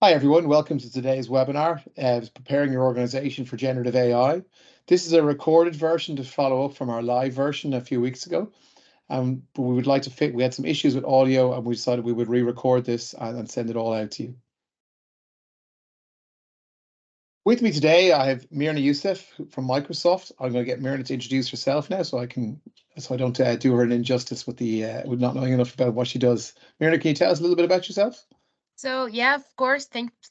Hi, everyone. Welcome to today's webinar, Preparing Your Organization for Generative AI. This is a recorded version to follow up from our live version a few weeks ago. But we would like to we had some issues with audio and we decided we would re-record this and send it all out to you. With me today, I have Mirna Youssef from Microsoft. I'm going to get Mirna to introduce herself now so I don't do her an injustice with not knowing enough about what she does. Mirna, can you tell us a little bit about yourself? So yeah, of course.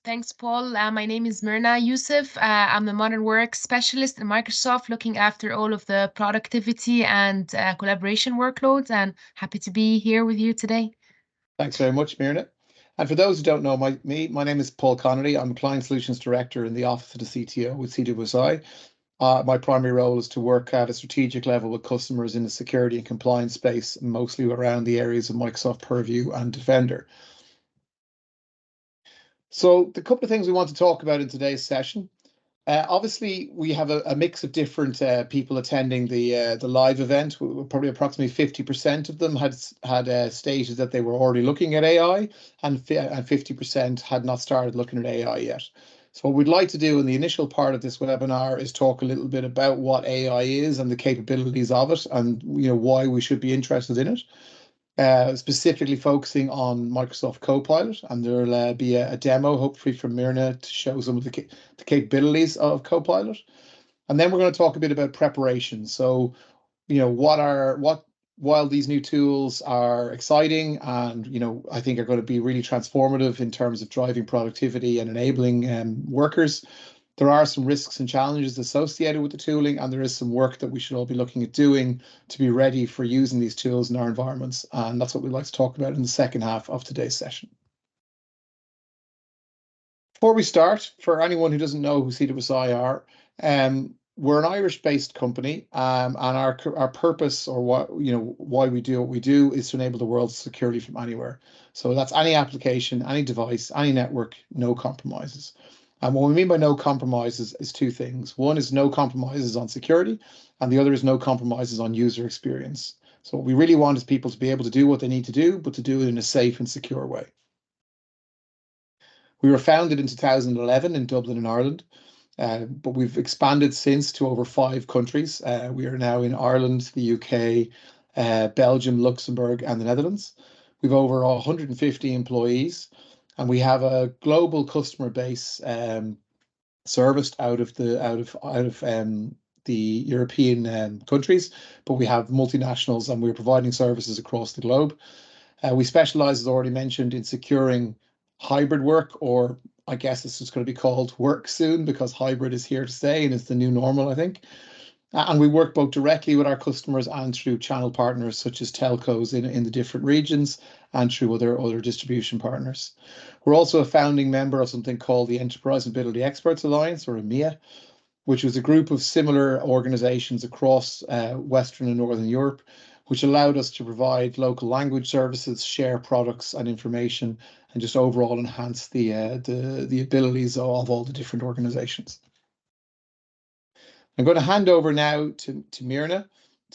Thanks, Paul. My name is Mirna Youssef. I'm the modern work specialist in Microsoft, looking after all of the productivity and collaboration workloads, and happy to be here with you today. Thanks very much, Mirna. And for those who don't know my name is Paul Conaty. I'm a Client Solutions Director in the Office of the CTO with CWSI. My primary role is to work at a strategic level with customers in the security and compliance space, mostly around the areas of Microsoft Purview and Defender. So the couple of things we want to talk about in today's session. Obviously, we have a mix of different people attending the live event. Probably approximately 50% of them had stated that they were already looking at AI, and 50% had not started looking at AI yet. So what we'd like to do in the initial part of this webinar is talk a little bit about what AI is and the capabilities of it, and why we should be interested in it. Specifically focusing on Microsoft Copilot, and there'll be a demo, hopefully from Mirna, to show some of the capabilities of Copilot. And then we're going to talk a bit about preparation. So, while these new tools are exciting and, I think are going to be really transformative in terms of driving productivity and enabling workers, there are some risks and challenges associated with the tooling, and there is some work that we should all be looking at doing to be ready for using these tools in our environments. And that's what we'd like to talk about in the second half of today's session. Before we start, for anyone who doesn't know who CWSI are, we're an Irish-based company, and our purpose, or why we do what we do, is to enable the world's security from anywhere. So that's any application, any device, any network, no compromises. And what we mean by no compromises is two things. One is no compromises on security, and the other is no compromises on user experience. So what we really want is people to be able to do what they need to do, but to do it in a safe and secure way. We were founded in 2011 in Dublin, in Ireland, but we've expanded since to over 5 countries. We are now in Ireland, the UK, Belgium, Luxembourg, and the Netherlands. We've over 150 employees, and we have a global customer base serviced out of the European countries, but we have multinationals and we're providing services across the globe. We specialize, as already mentioned, in securing hybrid work, or I guess it's just going to be called work soon because hybrid is here to stay and it's the new normal, I think. And we work both directly with our customers and through channel partners such as telcos in the different regions and through other distribution partners. We're also a founding member of something called the Enterprise Mobility Experts Alliance, or EMEA, which was a group of similar organizations across Western and Northern Europe, which allowed us to provide local language services, share products and information, and just overall enhance the abilities of all the different organizations. I'm going to hand over now to Mirna,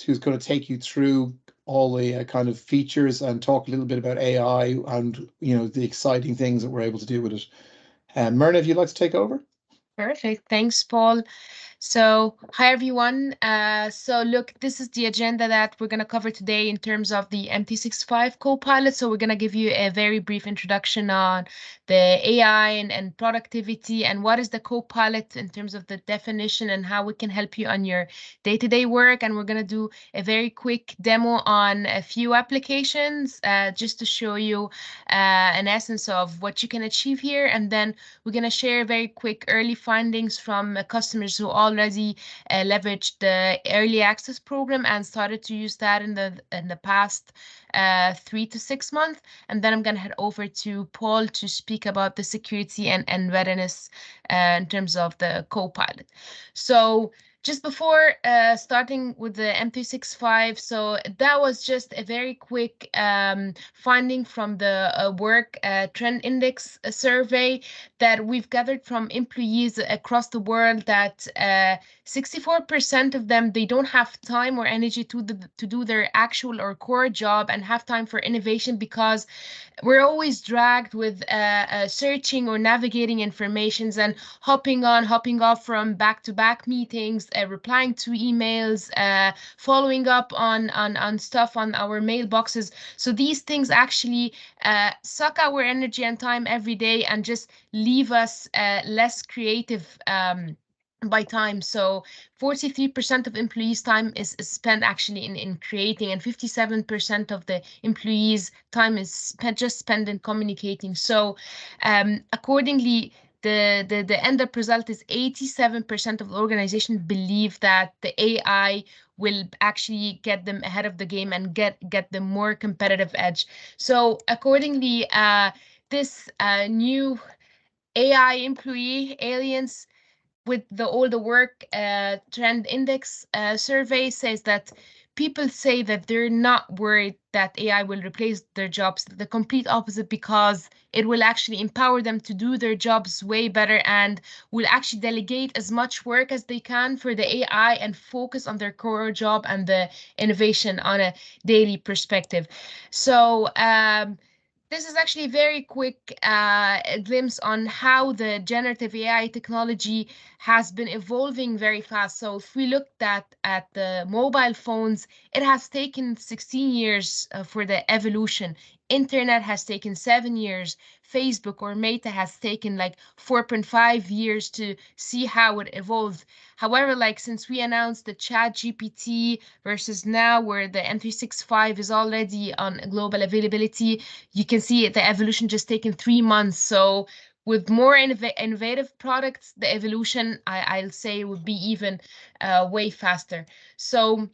who's going to take you through all the kind of features and talk a little bit about AI and the exciting things that we're able to do with it. Mirna, if you'd like to take over. Perfect. Thanks, Paul. So, hi everyone. So look, this is the agenda that we're going to cover today in terms of the MT65 Copilot. So we're going to give you a very brief introduction on the AI and productivity, and what is the Copilot in terms of the definition and how it can help you on your day-to-day work. And we're going to do a very quick demo on a few applications just to show you an essence of what you can achieve here. And then we're going to share very quick early findings from customers who already leveraged the early access program and started to use that in the past 3 to 6 months. And then I'm going to head over to Paul to speak about the security and readiness in terms of the Copilot. So just before starting with the M365, so that was just a very quick finding from the work trend index survey that we've gathered from employees across the world, that 64% of them, they don't have time or energy to do their actual or core job and have time for innovation, because we're always dragged with searching or navigating informations and hopping on, hopping off from back-to-back meetings, replying to emails, following up on stuff on our mailboxes. So these things actually suck our energy and time every day and just leave us less creative by time. So 43% of employees' time is spent actually in creating, and 57% of the employees' time is spent in communicating. So accordingly, the end up result is 87% of the organization believe that the AI will actually get them ahead of the game and get them more competitive edge. So accordingly, this new AI employee aliens with all the work trend index survey says that people say that they're not worried that AI will replace their jobs. The complete opposite, because it will actually empower them to do their jobs way better and will actually delegate as much work as they can for the AI and focus on their core job and the innovation on a daily perspective. So this is actually a very quick glimpse on how the generative AI technology has been evolving very fast. So if we looked at the mobile phones, it has taken 16 years for the evolution. Internet has taken 7 years. Facebook or Meta has taken like 4.5 years to see how it evolved. However, like since we announced the ChatGPT versus now, where the M365 is already on global availability, you can see the evolution just taken 3 months. So with more innovative products, the evolution, I'll say, would be even way faster. So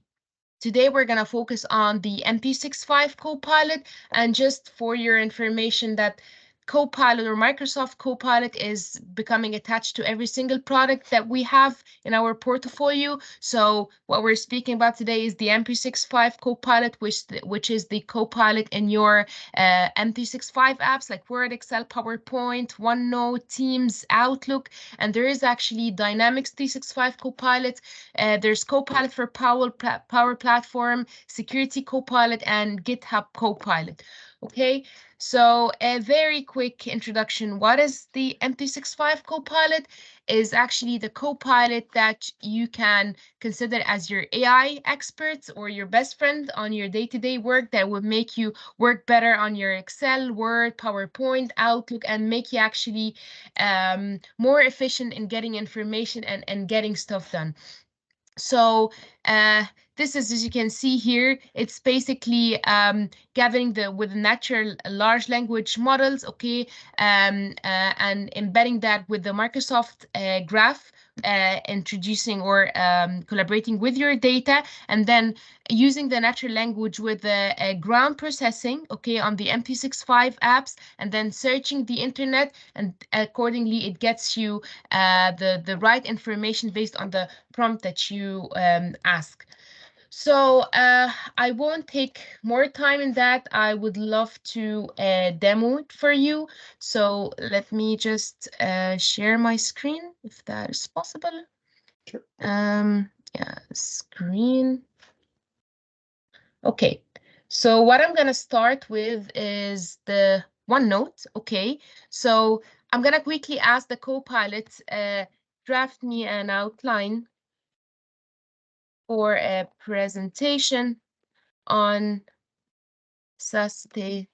today we're going to focus on the MP65 Copilot, and just for your information, that Copilot or Microsoft Copilot is becoming attached to every single product that we have in our portfolio. So what we're speaking about today is the MP65 Copilot, which is the Copilot in your MP65 apps like Word, Excel, PowerPoint, OneNote, Teams, Outlook, and there is actually Dynamics 365 Copilot. There's Copilot for Power Platform, Security Copilot, and GitHub Copilot. Okay, so a very quick introduction. What is the M365 Copilot? Is actually the Copilot that you can consider as your AI expert or your best friend on your day-to-day work, that will make you work better on your Excel, Word, PowerPoint, Outlook, and make you actually more efficient in getting information and getting stuff done. So this is, as you can see here, it's basically gathering with natural large language models, okay, and embedding that with the Microsoft Graph, introducing or collaborating with your data, and then using the natural language with the ground processing, okay, on the MP65 apps, and then searching the internet, and accordingly it gets you the right information based on the prompt that you ask. So I won't take more time in that. I would love to demo it for you. So let me just share my screen if that is possible. Sure. Yeah, screen. Okay, so what I'm gonna start with is the OneNote. Okay, so I'm gonna quickly ask the Copilot, draft me an outline for a presentation on sustainability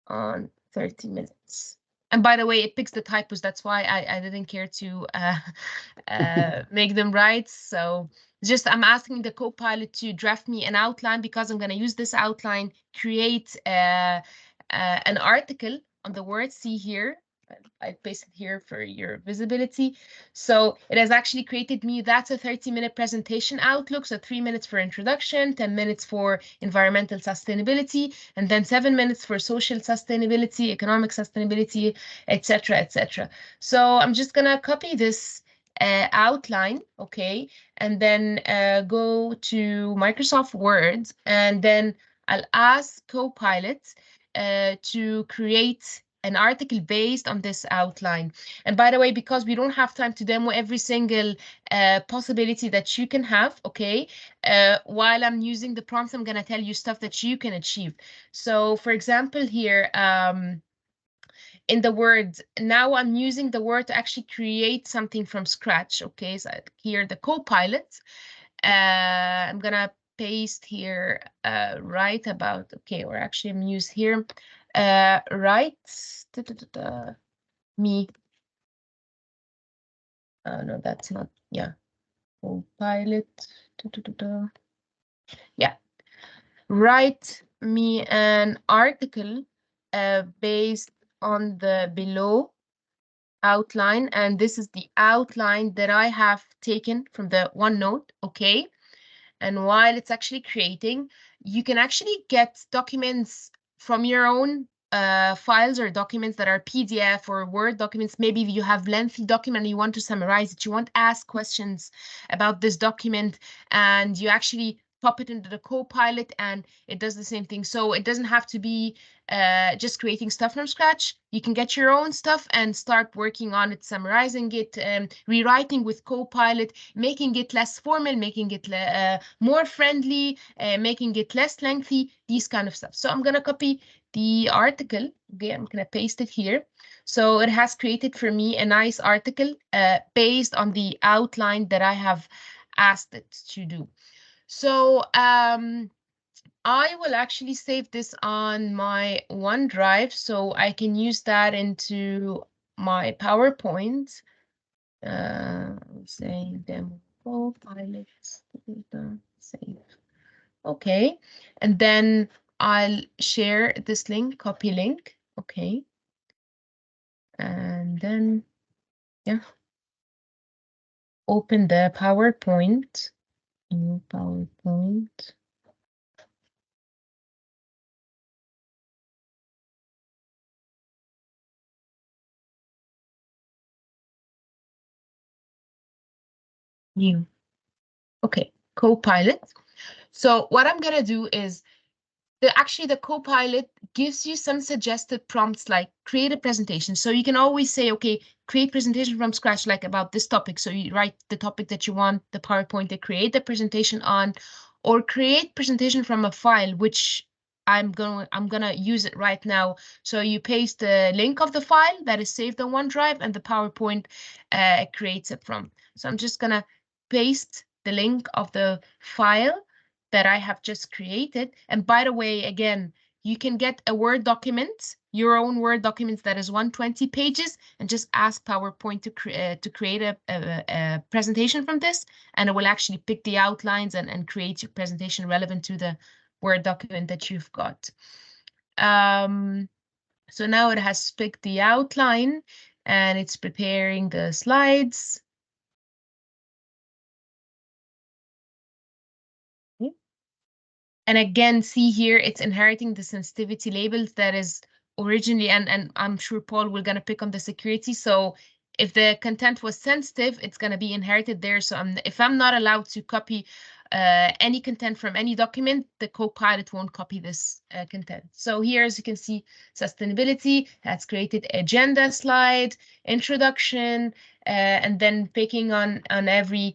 on 30 minutes. And by the way, it picks the typos. That's why I didn't care to make them right. So just I'm asking the Copilot to draft me an outline, because I'm going to use this outline, create an article on the word. See here. I paste it here for your visibility. So it has actually created me, that's a 30-minute presentation outlook. So 3 minutes for introduction, 10 minutes for environmental sustainability, and then 7 minutes for social sustainability, economic sustainability, etc., etc. So I'm just gonna copy this outline, okay, and then go to Microsoft Word, and then I'll ask Copilot to create an article based on this outline. And by the way, because we don't have time to demo every single possibility that you can have, okay, while I'm using the prompts, I'm going to tell you stuff that you can achieve. So for example, here, in the Word, now I'm using the Word to actually create something from scratch, okay? So here, the Copilot, I'm gonna paste here, write about, okay, or actually I'm use here, write me. No, that's not, yeah, Copilot, yeah, write me an article based on the below outline, and this is the outline that I have taken from the OneNote, okay? And while it's actually creating, you can actually get documents from your own files or documents that are PDF or Word documents. Maybe you have lengthy document and you want to summarize it, you want to ask questions about this document, and you actually pop it into the Copilot and it does the same thing. So it doesn't have to be just creating stuff from scratch. You can get your own stuff and start working on it, summarizing it, rewriting with Copilot, making it less formal, making it more friendly, making it less lengthy, these kind of stuff. So I'm going to copy the article. Okay, I'm going to paste it here. So it has created for me a nice article based on the outline that I have asked it to do. So I will actually save this on my OneDrive so I can use that into my PowerPoint. Say demo Copilot, save. Okay, and then I'll share this link, copy link. Okay, and then yeah, open the PowerPoint. New PowerPoint. New. Okay, Copilot. So what I'm gonna do is actually the Copilot gives you some suggested prompts like create a presentation. So you can always say, okay, create presentation from scratch, like about this topic. So you write the topic that you want the PowerPoint to create the presentation on, or create presentation from a file, which I'm gonna use it right now. So you paste the link of the file that is saved on OneDrive and the PowerPoint creates it from. So I'm just gonna paste the link of the file that I have just created. And by the way, again, you can get a Word document, your own Word documents that is 120 pages, and just ask PowerPoint to create a presentation from this, and it will actually pick the outlines and create your presentation relevant to the Word document that you've got. So now it has picked the outline and it's preparing the slides. And again, see here, it's inheriting the sensitivity labels that is originally, and I'm sure Paul will gonna pick on the security. So if the content was sensitive, it's gonna be inherited there. So if I'm not allowed to copy any content from any document, the Copilot won't copy this content. So here, as you can see, sustainability has created agenda slide, introduction, and then picking on every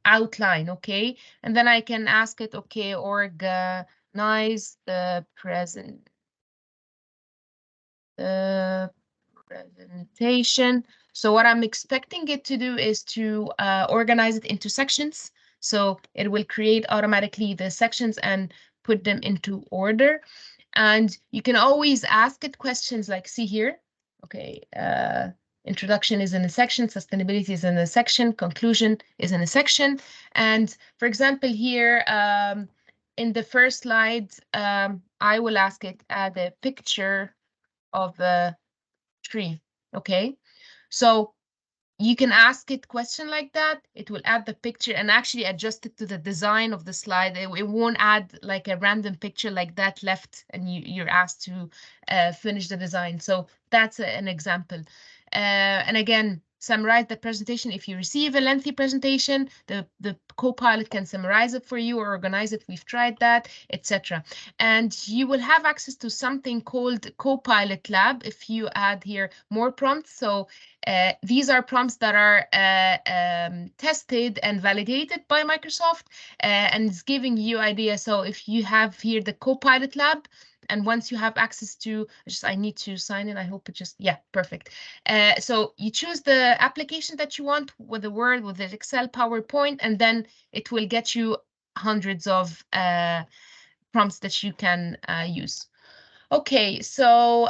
outline, okay? And then I can ask it, okay, organize the presentation. So what I'm expecting it to do is to organize it into sections. So it will create automatically the sections and put them into order. And you can always ask it questions like, see here, okay, introduction is in a section, sustainability is in a section, conclusion is in a section. And for example, here in the first slide, I will ask it add a picture of tree. Okay, so you can ask it question like that. It will add the picture and actually adjust it to the design of the slide. It won't add like a random picture like that left and you're asked to finish the design. So that's an example. And again, summarize the presentation. If you receive a lengthy presentation, the Copilot can summarize it for you or organize it. We've tried that, etc. And you will have access to something called Copilot Lab if you add here more prompts. So these are prompts that are tested and validated by Microsoft and it's giving you idea. So if you have here the Copilot Lab, and once you have access to, I need to sign in. I hope it just, yeah, perfect. So you choose the application that you want with the Word, with the Excel, PowerPoint, and then it will get you hundreds of prompts that you can use. Okay, so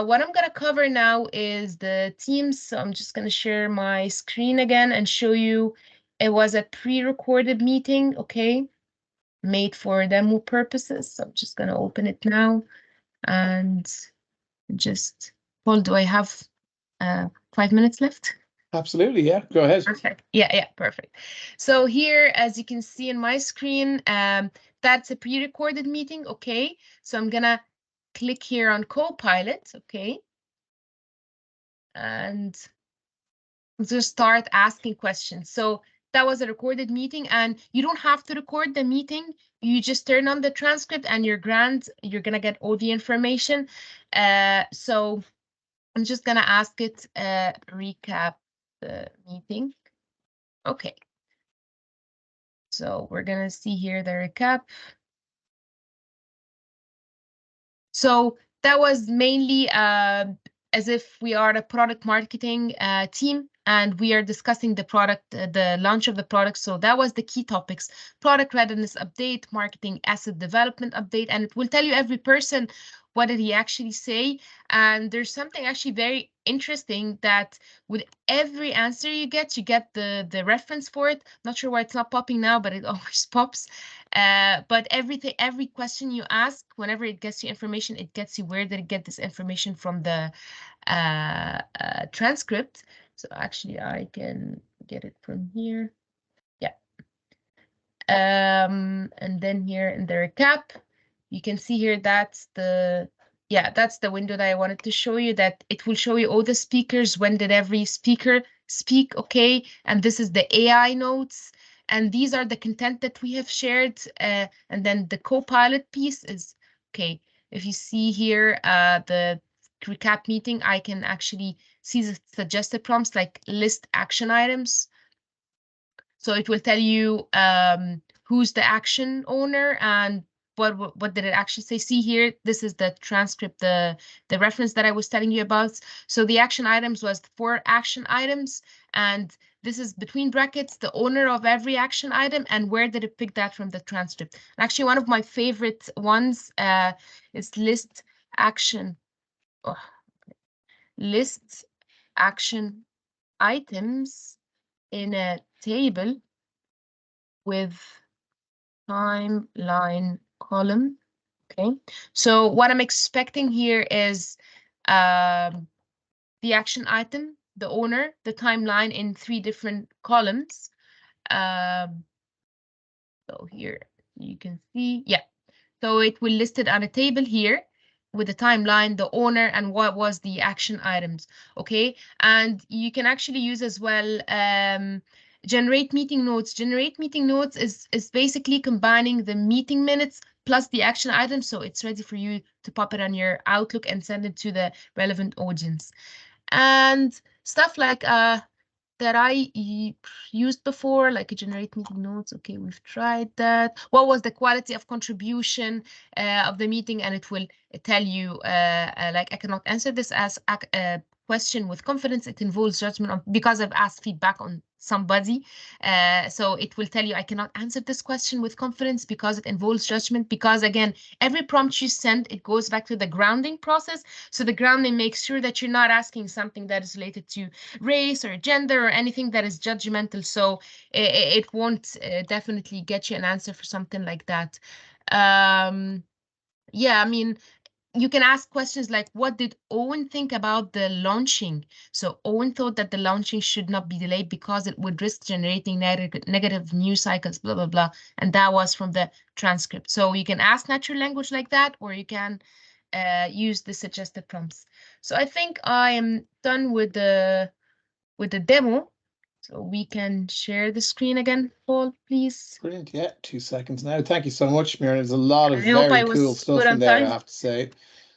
what I'm going to cover now is the Teams. So I'm just going to share my screen again and show you. It was a pre-recorded meeting, okay, made for demo purposes. So I'm just going to open it now and just, Paul, do I have 5 minutes left? Absolutely, yeah, go ahead. Perfect. Yeah, perfect. So here, as you can see in my screen, that's a pre-recorded meeting, okay? So I'm going to click here on Copilot, okay? And just start asking questions. So that was a recorded meeting and you don't have to record the meeting. You just turn on the transcript and you're gonna get all the information. So I'm just gonna ask it recap the meeting. Okay. So we're gonna see here the recap. So that was mainly as if we are a product marketing team and we are discussing the product, the launch of the product. So that was the key topics: product readiness update, marketing asset development update, and it will tell you every person what did he actually say. And there's something actually very interesting that with every answer you get the reference for it. Not sure why it's not popping now, but it always pops. But every question you ask, whenever it gets you information, it gets you where did it get this information from the transcript. So actually I can get it from here. Yeah. And then here in the recap, you can see here that's the window that I wanted to show you, that it will show you all the speakers, when did every speaker speak, okay? And this is the AI notes. And these are the content that we have shared. And then the Copilot piece is, okay, if you see here, the recap meeting, I can actually see the suggested prompts like list action items. So it will tell you who's the action owner and what did it actually say. See here, this is the transcript, the reference that I was telling you about. So the action items was 4 action items, and this is between brackets the owner of every action item and where did it pick that from the transcript. And actually, one of my favorite ones is list action. Oh, list action items in a table with timeline column. Okay, so what I'm expecting here is the action item, the owner, the timeline in 3 different columns. So here you can see, yeah. So it will list it on a table here with the timeline, the owner, and what was the action items, okay? And you can actually use as well generate meeting notes. Generate meeting notes is basically combining the meeting minutes plus the action items, so it's ready for you to pop it on your Outlook and send it to the relevant audience. And stuff like that I used before, like a generate meeting notes. Okay, we've tried that. What was the quality of contribution of the meeting? And it will tell you, like, I cannot answer this as a question with confidence. It involves judgment on, because I've asked feedback on somebody. So it will tell you, I cannot answer this question with confidence because it involves judgment. Because again, every prompt you send, it goes back to the grounding process. So the grounding makes sure that you're not asking something that is related to race or gender or anything that is judgmental. So it won't definitely get you an answer for something like that. Yeah, I mean, you can ask questions like, what did Owen think about the launching? So Owen thought that the launching should not be delayed because it would risk generating negative news cycles, blah, blah, blah. And that was from the transcript. So you can ask natural language like that, or you can use the suggested prompts. So I think I am done with the demo. So we can share the screen again, Paul, please. Brilliant. Yeah, 2 seconds now. Thank you so much, Mirna. There's a lot of I hope very I cool was good stuff in on there, I time. have to say.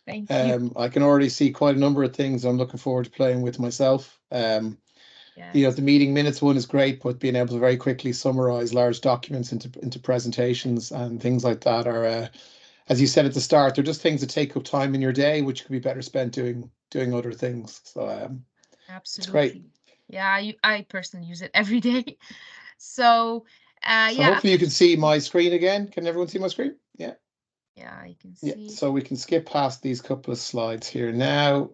Thank you. I can already see quite a number of things I'm looking forward to playing with myself. Yes. The meeting minutes one is great, but being able to very quickly summarize large documents into presentations and things like that are, as you said at the start, they're just things that take up time in your day, which could be better spent doing other things. So it's great. Absolutely. Yeah, I personally use it every day. So So yeah, hopefully you can see my screen again. Can everyone see my screen? Yeah. yeah, I can Yeah. see. So we can skip past these couple of slides here now.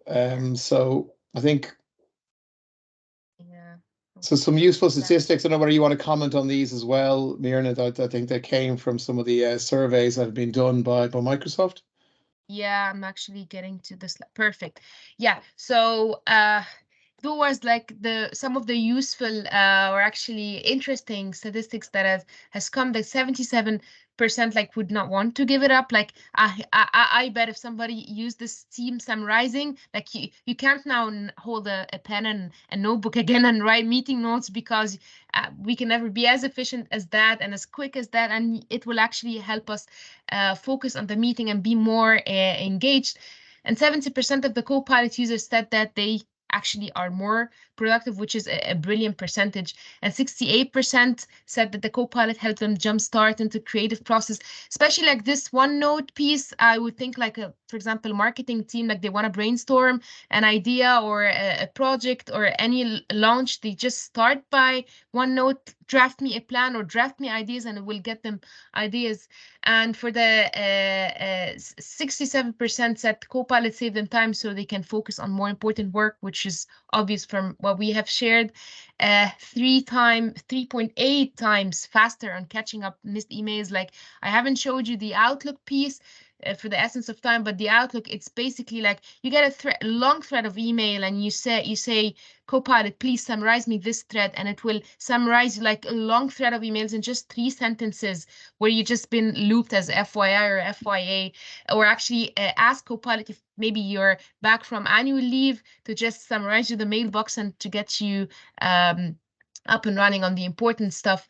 So I think Yeah. so some useful statistics. I don't know whether you want to comment on these as well, Mirna. That I think they came from some of the surveys that have been done by Microsoft. Yeah, I'm actually getting to this. Perfect. Yeah. So towards like some of the useful or actually interesting statistics that has come, that 77% like would not want to give it up. Like I bet if somebody used this team summarizing, like you can't now hold a pen and a notebook again and write meeting notes, because we can never be as efficient as that and as quick as that, and it will actually help us focus on the meeting and be more engaged. And 70% of the Copilot users said that they actually are more productive, which is a brilliant percentage. And 68% said that the Copilot helped them jumpstart into creative process, especially like this OneNote piece. I would think like for example, marketing team, like they want to brainstorm an idea or a project or any launch, they just start by OneNote, draft me a plan or draft me ideas, and it will get them ideas. And for the 67% said Copilot saved them time so they can focus on more important work, which is obvious from what we have shared. 3.8 times faster on catching up missed emails. Like I haven't showed you the Outlook piece for the essence of time, but the Outlook, it's basically like you get a long thread of email and you say Copilot, please summarize me this thread, and it will summarize like a long thread of emails in just 3 sentences, where you just been looped as FYI or FYA, or actually ask Copilot if maybe you're back from annual leave to just summarize you the mailbox and to get you up and running on the important stuff.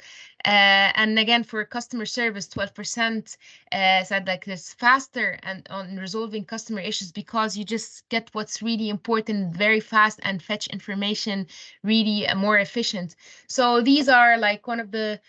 And again, for customer service, 12% said like this faster and on resolving customer issues, because you just get what's really important very fast and fetch information really more efficient. So these are like one of the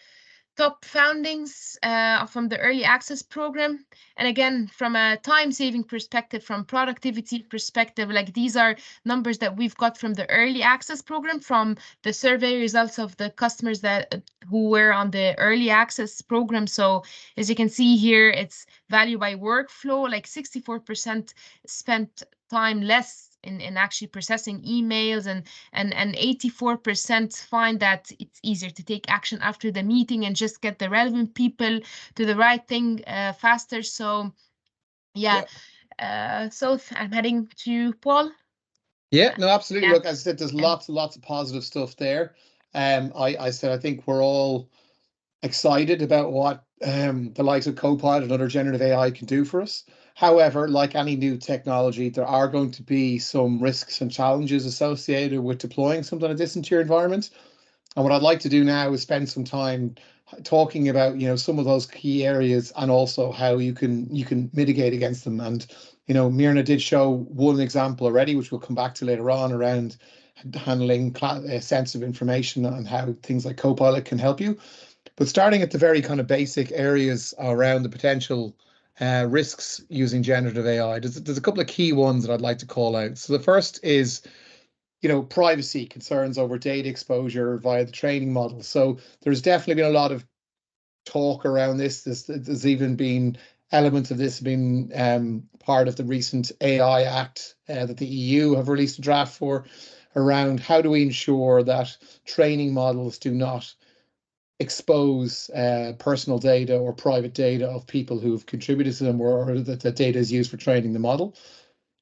top foundings from the early access program. And again, from a time-saving perspective, from productivity perspective, like these are numbers that we've got from the early access program, from the survey results of the customers that who were on the early access program. So as you can see here, it's value by workflow, like 64% spent time less in actually processing emails, and 84% find that it's easier to take action after the meeting and just get the relevant people to the right thing faster. So yeah, so I'm heading to Paul. Yeah, no, absolutely. Yeah. Look, as I said, there's lots and lots of positive stuff there. I said I think we're all excited about what the likes of Copilot and other generative AI can do for us. However, like any new technology, there are going to be some risks and challenges associated with deploying something like this into your environment. And what I'd like to do now is spend some time talking about, some of those key areas and also how you can mitigate against them. And, Mirna did show one example already, which we'll come back to later on, around handling sensitive information and how things like Copilot can help you. But starting at the very kind of basic areas around the potential risks using generative AI, there's a couple of key ones that I'd like to call out. So the first is, privacy concerns over data exposure via the training model. So there's definitely been a lot of talk around this. There's even been elements of this being part of the recent AI Act that the EU have released a draft for, around how do we ensure that training models do not expose personal data or private data of people who've contributed to them, or that the data is used for training the model.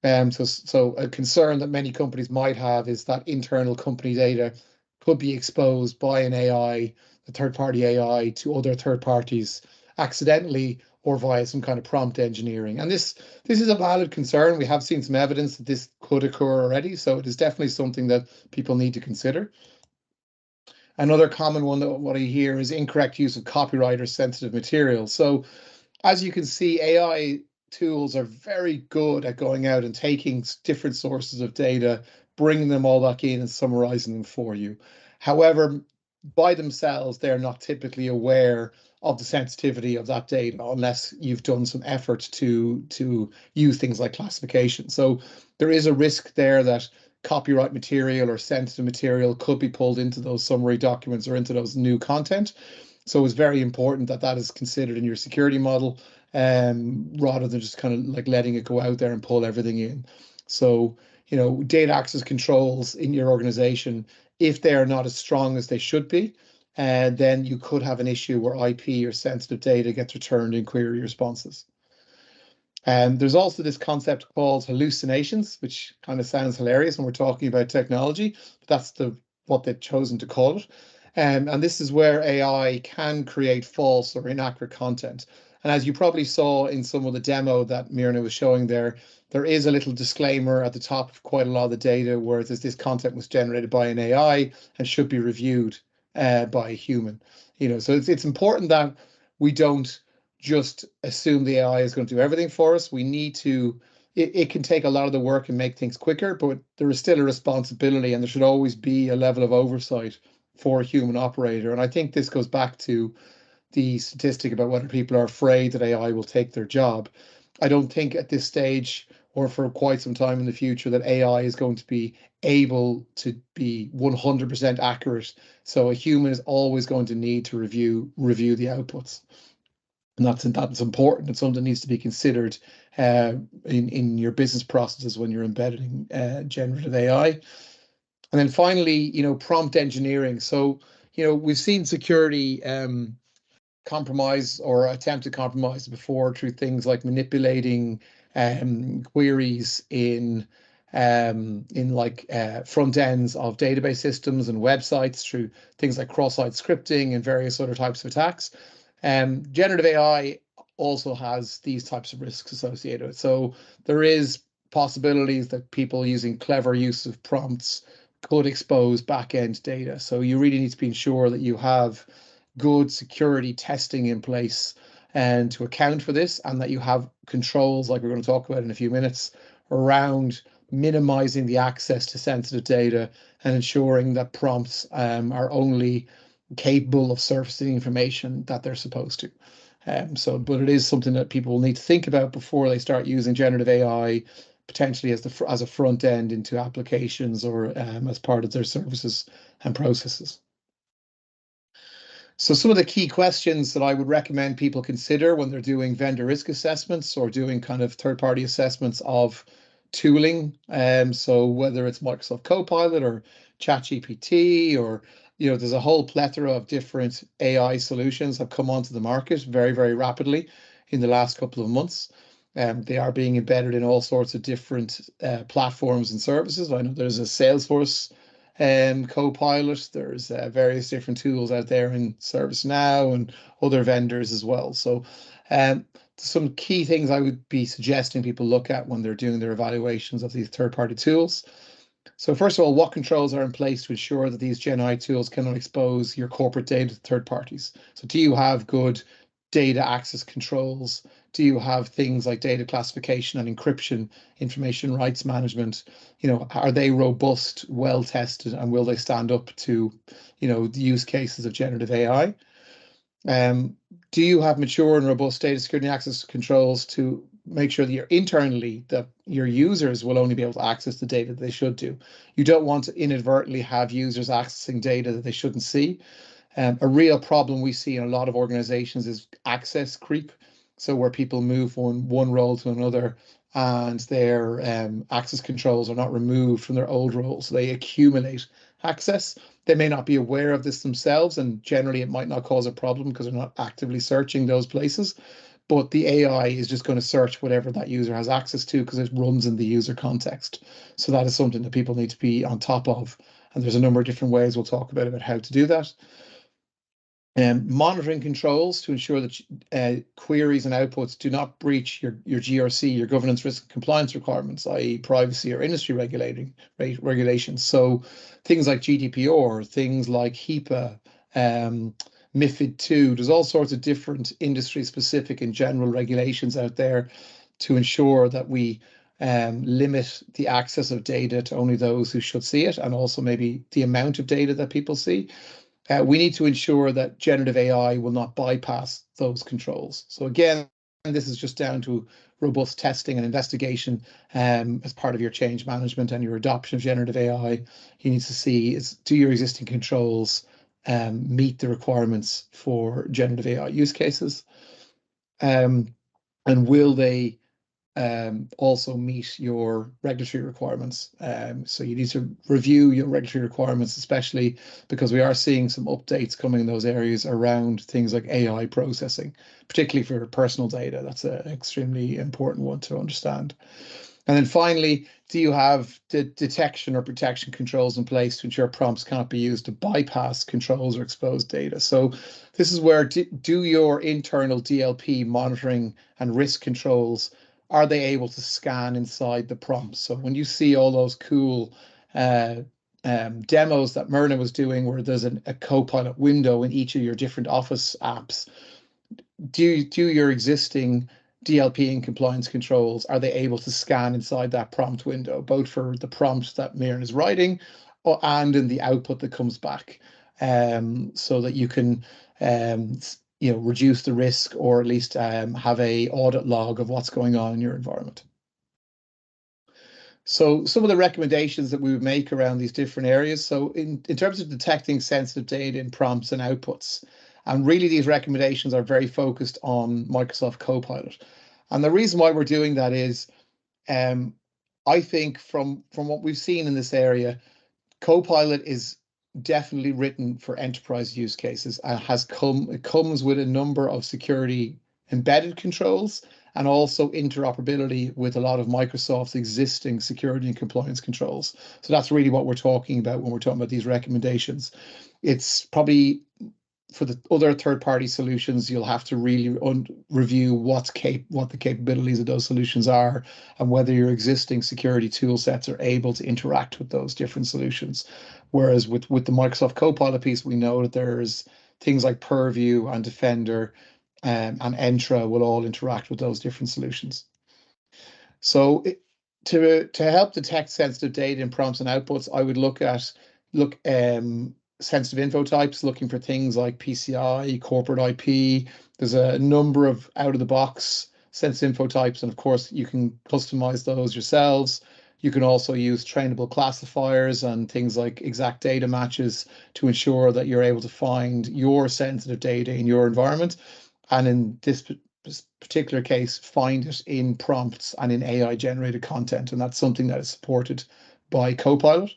So a concern that many companies might have is that internal company data could be exposed by an AI, a third-party AI, to other third parties accidentally or via some kind of prompt engineering. And this is a valid concern. We have seen some evidence that this could occur already, so it is definitely something that people need to consider. Another common one that what I hear is incorrect use of copyright or sensitive material. So as you can see, AI tools are very good at going out and taking different sources of data, bringing them all back in and summarizing them for you. However, by themselves, they're not typically aware of the sensitivity of that data unless you've done some effort to use things like classification. So there is a risk there that copyright material or sensitive material could be pulled into those summary documents or into those new content. So it's very important that that is considered in your security model, rather than just kind of like letting it go out there and pull everything in. So, data access controls in your organization, if they are not as strong as they should be, then you could have an issue where IP or sensitive data gets returned in query responses. There's also this concept called hallucinations, which kind of sounds hilarious when we're talking about technology, but that's what they've chosen to call it. And this is where AI can create false or inaccurate content. And as you probably saw in some of the demo that Mirna was showing there is a little disclaimer at the top of quite a lot of the data where this content was generated by an AI and should be reviewed by a human. So it's important that we don't just assume the AI is going to do everything for us. We need to, it can take a lot of the work and make things quicker, but there is still a responsibility and there should always be a level of oversight for a human operator. And I think this goes back to the statistic about whether people are afraid that AI will take their job. I don't think at this stage or for quite some time in the future that AI is going to be able to be 100% accurate. So a human is always going to need to review the outputs. And that's important. It's something that needs to be considered in your business processes when you're embedding generative AI. And then finally, prompt engineering. So, we've seen security compromise or attempted compromise before through things like manipulating queries in like front ends of database systems and websites through things like cross-site scripting and various other types of attacks. Generative AI also has these types of risks associated with it. So there is possibilities that people using clever use of prompts could expose back-end data. So you really need to be sure that you have good security testing in place and to account for this, and that you have controls like we're going to talk about in a few minutes around minimizing the access to sensitive data and ensuring that prompts are only capable of surfacing information that they're supposed to. But it is something that people will need to think about before they start using generative AI, potentially as a front end into applications or as part of their services and processes. So some of the key questions that I would recommend people consider when they're doing vendor risk assessments or doing kind of third-party assessments of tooling. So whether it's Microsoft Copilot or ChatGPT or, there's a whole plethora of different AI solutions have come onto the market very, very rapidly in the last couple of months. They are being embedded in all sorts of different platforms and services. I know there's a Salesforce Copilot. There's various different tools out there in ServiceNow and other vendors as well. So some key things I would be suggesting people look at when they're doing their evaluations of these third-party tools. So first of all, what controls are in place to ensure that these Gen AI tools cannot expose your corporate data to third parties? So do you have good data access controls? Do you have things like data classification and encryption, information rights management? Are they robust, well tested, and will they stand up to, the use cases of generative AI? Do you have mature and robust data security and access controls to make sure that your users will only be able to access the data that they should do? You don't want to inadvertently have users accessing data that they shouldn't see. A real problem we see in a lot of organizations is access creep. So where people move from one role to another and their access controls are not removed from their old role, so they accumulate access. They may not be aware of this themselves, and generally it might not cause a problem because they're not actively searching those places. But the AI is just going to search whatever that user has access to because it runs in the user context. So that is something that people need to be on top of. And there's a number of different ways we'll talk about how to do that. Monitoring controls to ensure that queries and outputs do not breach your GRC, your governance, risk, and compliance requirements, i.e. privacy or industry regulations. So things like GDPR, things like HIPAA, MiFID II, there's all sorts of different industry-specific and general regulations out there to ensure that we limit the access of data to only those who should see it, and also maybe the amount of data that people see. We need to ensure that generative AI will not bypass those controls. So again, this is just down to robust testing and investigation as part of your change management and your adoption of generative AI. You need to see do your existing controls meet the requirements for generative AI use cases, and will they also meet your regulatory requirements. So you need to review your regulatory requirements, especially because we are seeing some updates coming in those areas around things like AI processing, particularly for personal data. That's an extremely important one to understand. And then finally, do you have the detection or protection controls in place to ensure prompts cannot be used to bypass controls or expose data? So this is where do your internal DLP monitoring and risk controls, are they able to scan inside the prompts? So when you see all those cool demos that Mirna was doing, where there's a Copilot window in each of your different Office apps, do your existing DLP and compliance controls, are they able to scan inside that prompt window, both for the prompt that Mirna is writing and in the output that comes back, so that you can reduce the risk, or at least have a audit log of what's going on in your environment. So some of the recommendations that we would make around these different areas. So in terms of detecting sensitive data in prompts and outputs, and really these recommendations are very focused on Microsoft Copilot. And the reason why we're doing that is, I think from what we've seen in this area, Copilot is definitely written for enterprise use cases and it comes with a number of security embedded controls and also interoperability with a lot of Microsoft's existing security and compliance controls. So that's really what we're talking about when we're talking about these recommendations. It's probably for the other third-party solutions, you'll have to really review what the capabilities of those solutions are and whether your existing security tool sets are able to interact with those different solutions. Whereas with the Microsoft Copilot piece, we know that there's things like Purview and Defender and Entra will all interact with those different solutions. So to help detect sensitive data in prompts and outputs, I would look sensitive info types, looking for things like PCI, corporate IP. There's a number of out-of-the-box sensitive info types, and of course you can customize those yourselves. You can also use trainable classifiers and things like exact data matches to ensure that you're able to find your sensitive data in your environment. And in this particular case, find it in prompts and in AI-generated content. And that's something that is supported by Copilot.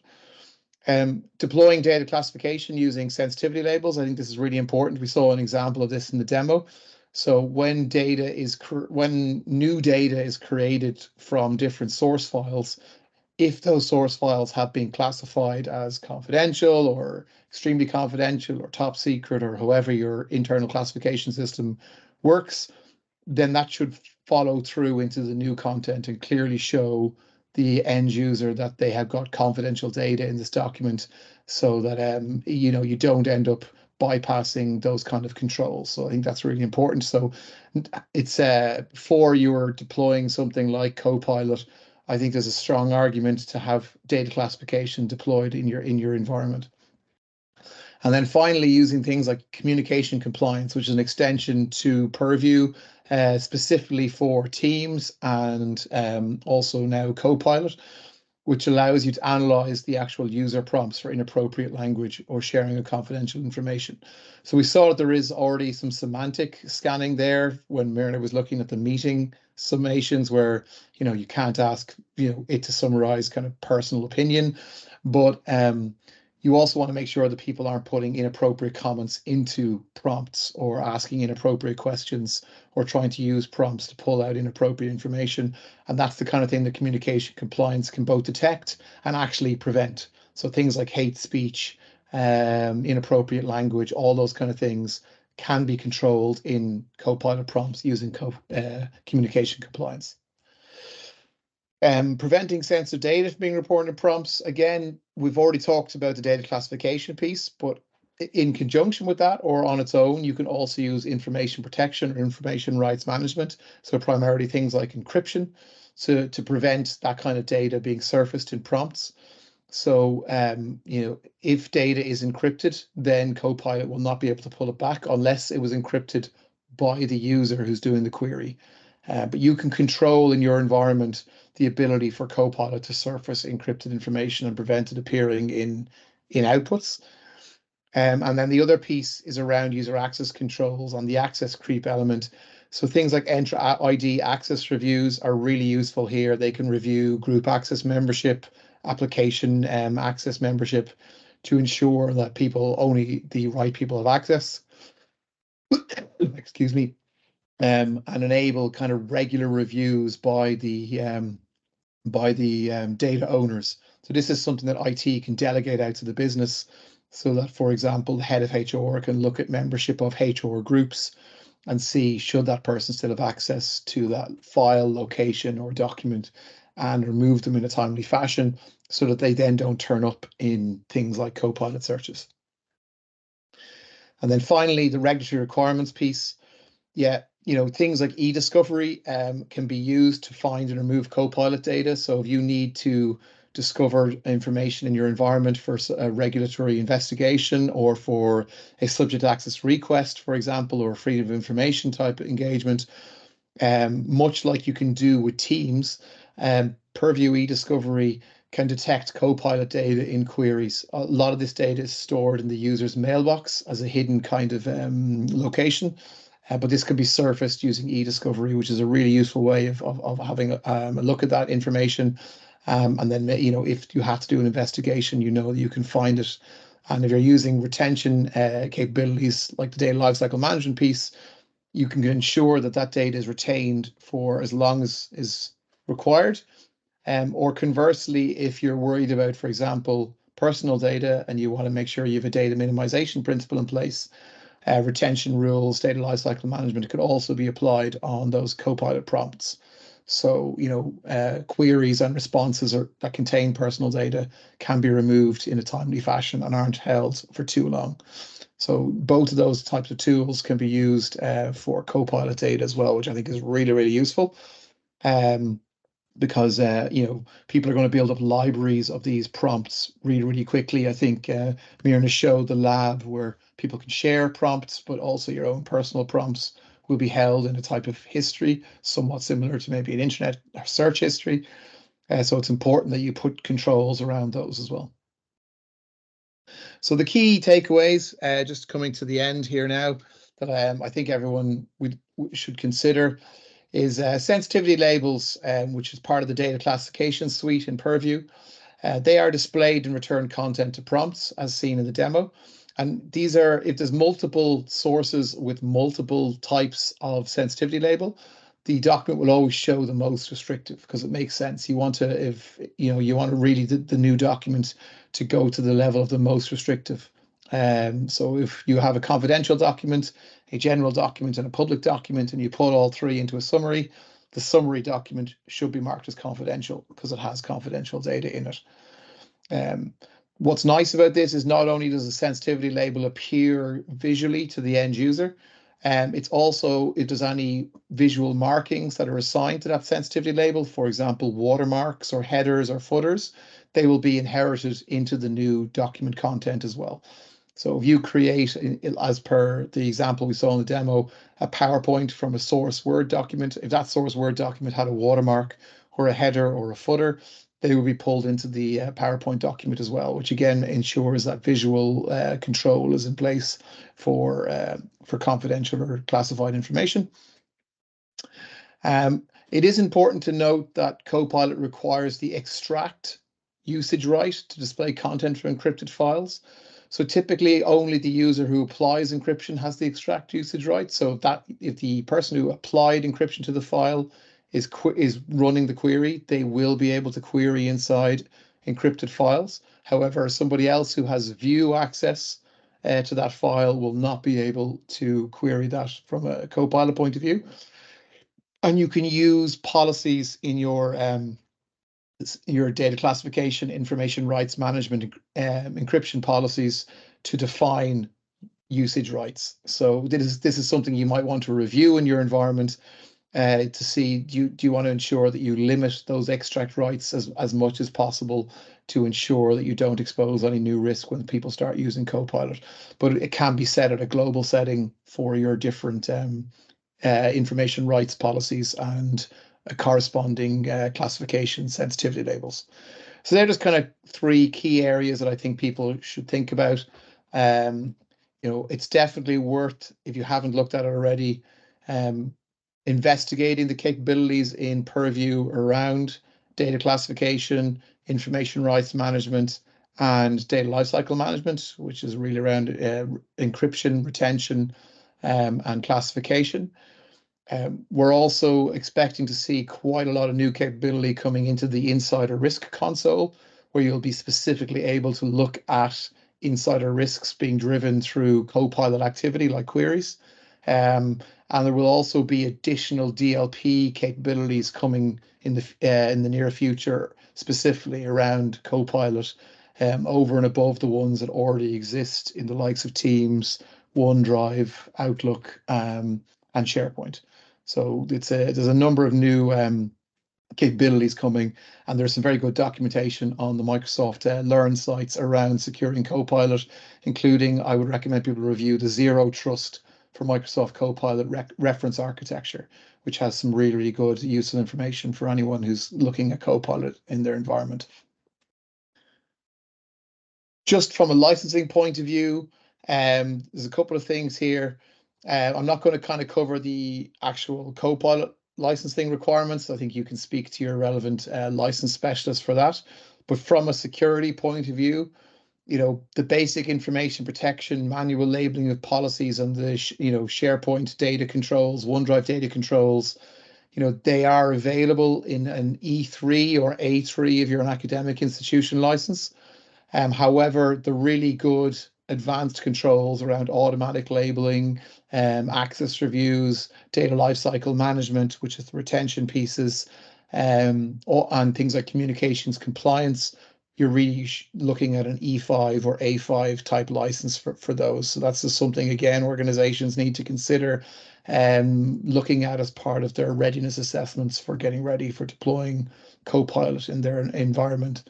Deploying data classification using sensitivity labels. I think this is really important. We saw an example of this in the demo. So when new data is created from different source files, if those source files have been classified as confidential or extremely confidential or top secret, or however your internal classification system works, then that should follow through into the new content and clearly show the end user that they have got confidential data in this document, so that you don't end up bypassing those kind of controls. So I think that's really important. So it's before you're deploying something like Copilot, I think there's a strong argument to have data classification deployed in your environment. And then finally, using things like communication compliance, which is an extension to Purview, specifically for Teams, and also now Copilot, which allows you to analyze the actual user prompts for inappropriate language or sharing of confidential information. So we saw that there is already some semantic scanning there when Mirna was looking at the meeting summations, where you can't ask it to summarize kind of personal opinion, but You also want to make sure that people aren't putting inappropriate comments into prompts or asking inappropriate questions or trying to use prompts to pull out inappropriate information. And that's the kind of thing that communication compliance can both detect and actually prevent. So things like hate speech, inappropriate language, all those kind of things can be controlled in Copilot prompts using communication compliance. Preventing sensitive data from being reported in prompts. Again, we've already talked about the data classification piece, but in conjunction with that or on its own, you can also use information protection or information rights management. So primarily things like encryption to prevent that kind of data being surfaced in prompts. So, if data is encrypted, then Copilot will not be able to pull it back unless it was encrypted by the user who's doing the query. But you can control in your environment the ability for Copilot to surface encrypted information and prevent it appearing in outputs. And then the other piece is around user access controls on the access creep element. So things like Entra ID access reviews are really useful here. They can review group access membership, application access membership to ensure that only the right people have access. Excuse me. And enable kind of regular reviews by the data owners. So this is something that IT can delegate out to the business so that, for example, the head of HR can look at membership of HR groups and see should that person still have access to that file, location, or document and remove them in a timely fashion so that they then don't turn up in things like Copilot searches. And then finally, the regulatory requirements piece. Yeah, things like e-discovery can be used to find and remove Copilot data. So if you need to discover information in your environment for a regulatory investigation or for a subject access request, for example, or a freedom of information type of engagement, much like you can do with Teams, Purview e-discovery can detect Copilot data in queries. A lot of this data is stored in the user's mailbox as a hidden kind of location. But this can be surfaced using e-discovery, which is a really useful way of having a look at that information. And then, if you have to do an investigation, that you can find it. And if you're using retention capabilities like the data lifecycle management piece, you can ensure that that data is retained for as long as is required. Or conversely, if you're worried about, for example, personal data and you want to make sure you have a data minimization principle in place, retention rules, data lifecycle management could also be applied on those Copilot prompts. So, queries and responses that contain personal data can be removed in a timely fashion and aren't held for too long. So both of those types of tools can be used for Copilot data as well, which I think is really, really useful. Because people are going to build up libraries of these prompts really, really quickly. I think Mirna showed the lab where people can share prompts, but also your own personal prompts will be held in a type of history, somewhat similar to maybe an internet search history. So it's important that you put controls around those as well. So the key takeaways, just coming to the end here now, that I think everyone should consider is sensitivity labels, which is part of the data classification suite in Purview. They are displayed and return content to prompts as seen in the demo. And these are, if there's multiple sources with multiple types of sensitivity label, the document will always show the most restrictive because it makes sense. You want to, if you want to really the new document to go to the level of the most restrictive. So if you have a confidential document, a general document, and a public document, and you put all three into a summary, the summary document should be marked as confidential because it has confidential data in it. What's nice about this is not only does the sensitivity label appear visually to the end user, it's also, if there's any visual markings that are assigned to that sensitivity label, for example, watermarks or headers or footers, they will be inherited into the new document content as well. So if you create, as per the example we saw in the demo, a PowerPoint from a source Word document, if that source Word document had a watermark or a header or a footer, they will be pulled into the PowerPoint document as well, which again ensures that visual control is in place for confidential or classified information. It is important to note that Copilot requires the extract usage right to display content for encrypted files. So typically only the user who applies encryption has the extract usage right. So that if the person who applied encryption to the file is running the query, they will be able to query inside encrypted files. However, somebody else who has view access to that file will not be able to query that from a Copilot point of view. And you can use policies in your data classification, information rights management, encryption policies to define usage rights. So this is something you might want to review in your environment to see, do you want to ensure that you limit those extract rights as much as possible to ensure that you don't expose any new risk when people start using Copilot. But it can be set at a global setting for your different information rights policies and corresponding classification sensitivity labels. So they're just kind of three key areas that I think people should think about. It's definitely worth, if you haven't looked at it already, investigating the capabilities in Purview around data classification, information rights management, and data lifecycle management, which is really around encryption, retention, and classification. We're also expecting to see quite a lot of new capability coming into the insider risk console, where you'll be specifically able to look at insider risks being driven through Copilot activity like queries. And there will also be additional DLP capabilities coming in the near future, specifically around Copilot, over and above the ones that already exist in the likes of Teams, OneDrive, Outlook, and SharePoint. So there's a number of new capabilities coming, and there's some very good documentation on the Microsoft Learn sites around securing Copilot, including I would recommend people review the Zero Trust for Microsoft Copilot reference architecture, which has some really, really good useful information for anyone who's looking at Copilot in their environment. Just from a licensing point of view, there's a couple of things here. I'm not going to kind of cover the actual Copilot licensing requirements. I think you can speak to your relevant license specialist for that. But from a security point of view, the basic information protection, manual labeling of policies, and the SharePoint data controls, OneDrive data controls, they are available in an E3 or A3 if you're an academic institution license. However, the really good advanced controls around automatic labeling, access reviews, data lifecycle management, which is the retention pieces, and things like communications compliance, you're really looking at an E5 or A5 type license for those. So that's just something, again, organizations need to consider looking at as part of their readiness assessments for getting ready for deploying Copilot in their environment.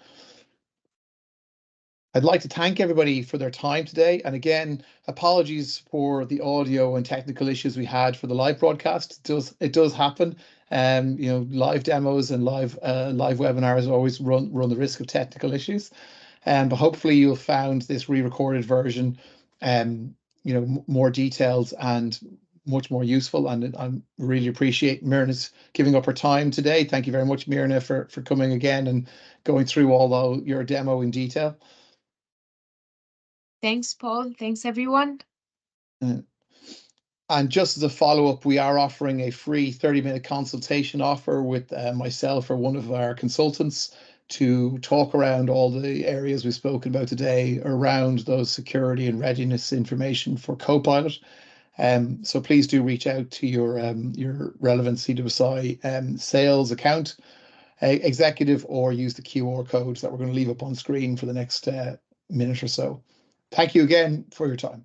I'd like to thank everybody for their time today. And again, apologies for the audio and technical issues we had for the live broadcast. It does happen. Live demos and live webinars always run the risk of technical issues. But hopefully you'll found this re-recorded version, more detailed and much more useful. And I really appreciate Mirna's giving up her time today. Thank you very much, Mirna, for coming again and going through all your demo in detail. Thanks, Paul. Thanks, everyone. And just as a follow-up, we are offering a free 30-minute consultation offer with myself or one of our consultants to talk around all the areas we've spoken about today around those security and readiness information for Copilot. So please do reach out to your relevant CWSI sales account executive, or use the QR codes that we're going to leave up on screen for the next minute or so. Thank you again for your time.